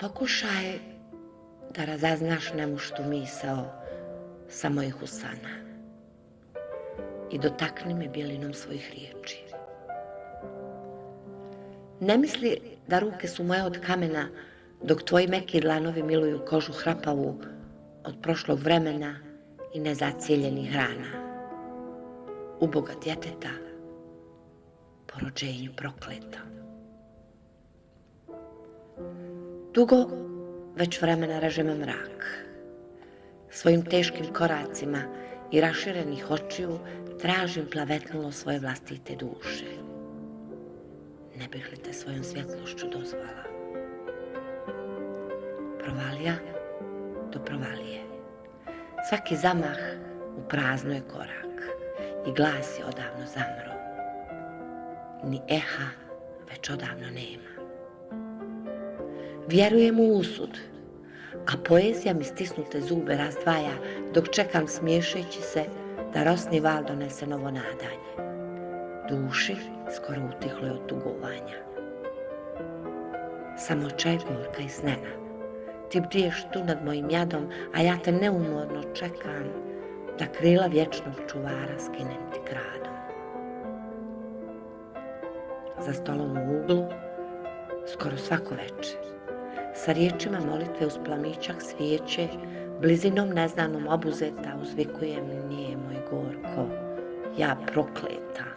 Pokušaj da razaznaš nemuštu misao sa mojih usana i dotakni me bijelinom svojih riječi. Ne misli da ruke su moje od kamena, dok tvoji meki dlanovi miluju kožu hrapavu od prošlog vremena i nezacijeljenih rana. Uboga djeteta, po rođenju prokleta. Dugo već vremena reže me mrak. Svojim teškim koracima i raširenih očiju tražim plavetnulo svoje vlastite duše. Ne bih li te svojom svjetlošću dozvala? Provalija do provalije. Svaki zamah u prazno je korak i glas je odavno zamro. Ni eha već odavno nema. Vjerujem u usud, a poezija mi stisnute zube razdvaja dok čekam smiješeći se da rosni val donese novo nadanje. Duši skoro utihloj od tugovanja. Samo čaj gorka i snena. Ti bdiješ tu nad mojim jadom, a ja te neumorno čekam da krila vječnog čuvara skinem ti kradom. Za stolom u uglu, skoro svako večer, sa riječima molitve uz plamičak svijeće, blizinom neznanom obuzeta uzvikujem nijemo i gorko, ja prokleta.